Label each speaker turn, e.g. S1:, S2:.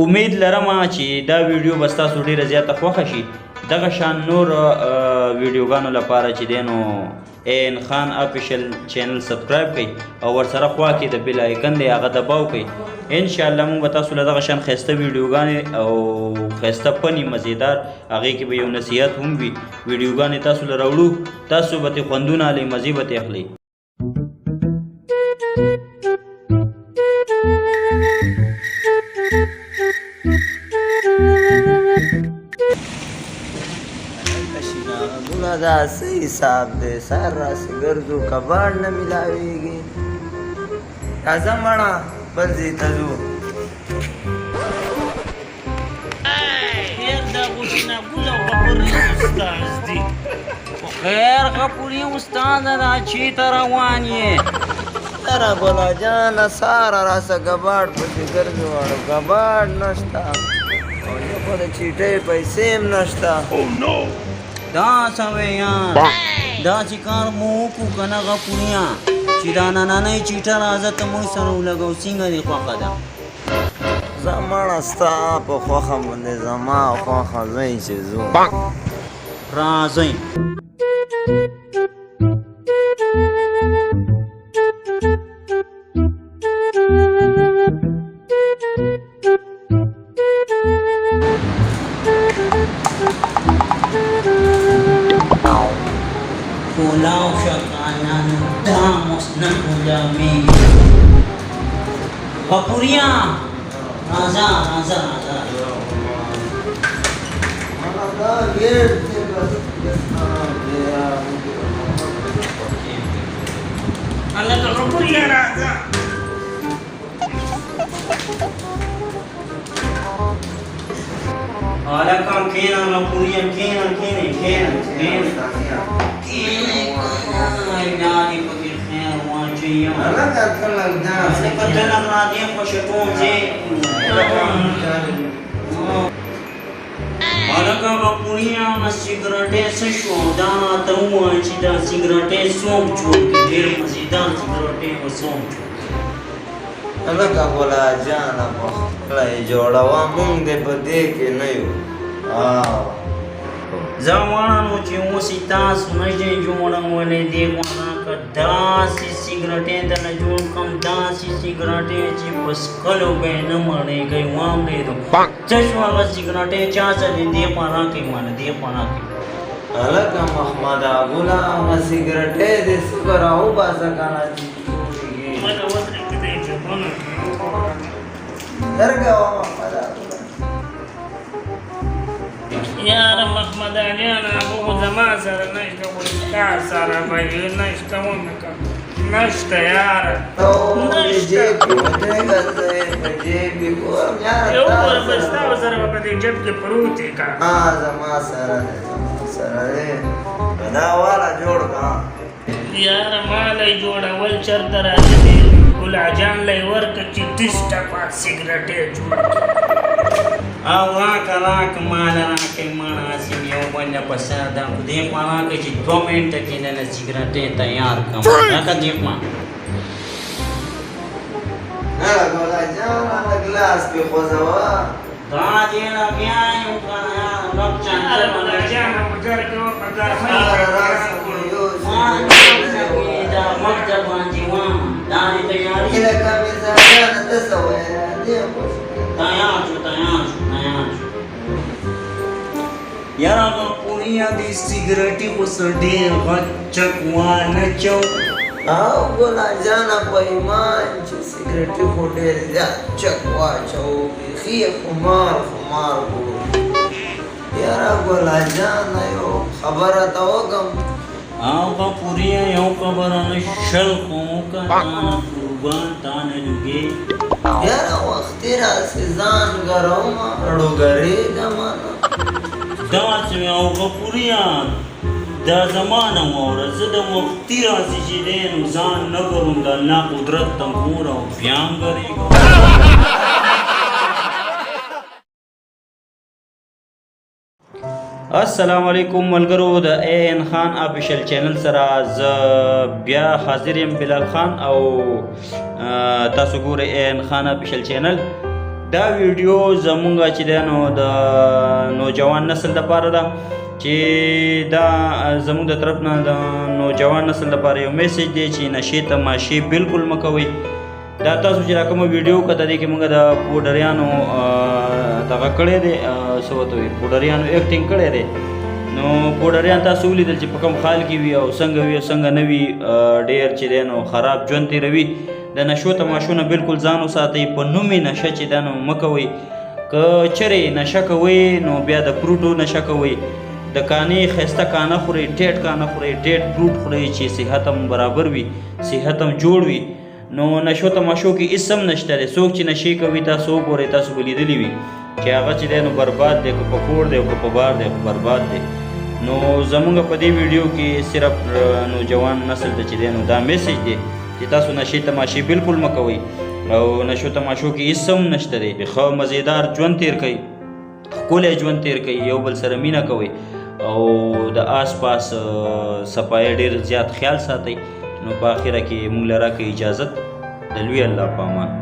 S1: امید لرم چې دا ویډیو به ستاسو ډېره زیاته خوښه شي. دغه شان نور ویډیوګانو لپاره چې دی نو ان خان افیشل چینل سبسکرایب کړئ او ورسره خوا کې د بیل آیکن دی هغه دباو کړئ. انشاءالله موږ به تاسو له دغه شان ښایسته ویډیوګانې او ښایسته فني مزیدار هغې کې به یو نصیحت هم وي ویډیوګانې تاسو له راوړو. تاسو به ترې خوندونه اخلئ، مزې به ترې اخلئ.
S2: دا څه حساب دی؟ سهار راسې ګرځو کباړ نه میلاویږي. راځه مړه بل ځای ته ځو.
S1: خیر غفوري استاده دا چېرته روان یې؟
S2: یاره ګله جانه سهاره راسه کباړ پسې ګرځو اړو کباړ نشته او نه خو د چیټۍ پیسې هم نشته.
S1: دا سوی یار داسې کار مو وکړو که نه غفوریا چې دا نننۍ چیټه راځه ته موږ سره ولګو. څنګه دې خوښه ده؟
S2: زه مړه ستا په خوښه باندې زما خوښه ځئ چې ځو.
S1: راځئ. Pulau Syakanan Damos Nakulami Papuria Raza Allah Papuria Raza Allah kam kena Papuria kena نادي فقير خير واجيا
S2: انا اتكلم ناس
S1: بدنا راضيين وشكون زين انا غفوريا سيګریټې څه شو دا ته وایي چې دا سيګریټې سوم جوړ کې ډېر مزیدار سيګریټې وسوم
S2: انا ګولا جانا په خپل جوړوا مونږ دې په دې کې نه یو.
S1: زمانو چې اوس تاسو نشئ جوړولی دې غواړه که داسې سیګریټې درله جوړ کړم داسې سیګریټې چې په څښلو به یې نه مړېږئ. واورېدو څه شو هغه سیګریټې چا څه دي دې خوا راکړئ ماله دې خوا راکړئ.
S2: هلکه محمده ګوله هغه سیګریټې دې څه به راوباسه که نه درګه وه محمده
S3: یاره محمد علیانه هغو زما سره نشته خو ستا سره به یې نشته ونکړه نشته یاره یو ګوره به ستا سره به په دې جب کې پروت یې که
S2: زما سره دی دا والا جوړ که
S3: یاره ماله یې جوړول چېرته راځي دې ګلعجان له یې ورکړه چې 30 ټپه سګرټې جوړ
S1: او راکه ماله راکړئ ماړه هسې یو بل نه په سر ده خو دې خوا راکړئ چې 2 منټه کې نه سګرټې تیار کړم راکه دې خوا
S2: نه ګوله جانه د ګلاس کې خوځوه
S1: دا دې نه بیا یو که نه یاره رب
S3: یاره ګلعجانه په ګر کې وه په ګرمۍ
S1: دا مکتب باندې وم دا دې تیاري
S2: لکه مې زانه ته څه ویل
S1: تیار شو یاره غفوریا دې سګرټې خو څه ډېر غچک وانچو
S2: او ګوله جانه په ایمان چې سګرټې خو ډېر زیات چک واچو بیخي یې خمار کړو. یاره ګوله جانه یو خبره ته وکړم
S1: او غفوریا یو خبره نه شل خو وکړه قربان تا نه لږې
S2: یاره وختي راسې ځان ګرومه ړوګرېږمه نه
S1: داسې او غفوریا دا زمانه واوره زه د وختي راسې چې دی نو ځان نه ګروم د الله قدرت ته ګوره او بیا هم ګرېږم. السلام علیکم ملګرو د ان خان افیشل چینل سره زه بیا حاضر یم بلال خان او تاسو ګورئ ان خان افیشل چینل. دا ویډیو زمونږ چې دی نو د نوجوان نسل دپاره ده چې دا زمونږ د طرف نه د نوجوان نسل دپاره یو میسیج دی چې نشې تماشې بالکل مه کوئ. دا تاسو چې را کومه ویډیو کته دی کې موږ د پوډریانو دغه کړی دی څه ورته وایي پوډریانو ایکټینګ کړی دی. نو پوډریان تاسو ولیدل چې په کوم حال کې وي او څنګه وي او څنګه نه وي. ډېر چې دی نو خراب ژوند تېروي. د نشو تماشو نه بالکل ځان وساتئ. په نوم یې نشه چې دا نو مه کوئ. که چېرې نشه کوئ نو بیا د فروټو نشه کوئ. د کانې ښایسته کانه خورئ، ټیټ کانه خورئ، ټیټ فروټ خورئ چې صحت هم برابر وي، صحت هم جوړ وي. نو نشو تماشو کې هېڅ هم نشته دی. څوک چې نشې کوي تاسو وګورئ، تاسو به لیدلي وي چې هغه چې دی نو برباد دی، که په کور دی او که په بار دی خو برباد دی. نو زمونږ په دې ویډیو کې صرف نوجوان نسل ته چې دی نو دا میسیج دی چې تاسو نشې تماشې بالکل مه کوئ او نشو تماشو کې هېڅ هم نشته دی. ښه مزیدار ژوند تېر کوئ، ښکلی ژوند تېر کوئ، یو بل سره مینه کوئ او د آس پاس صفایي ډېر زیات خیال ساتئ. نو په آخره کې موږ له راکړئ اجازت د لوی الله په امان.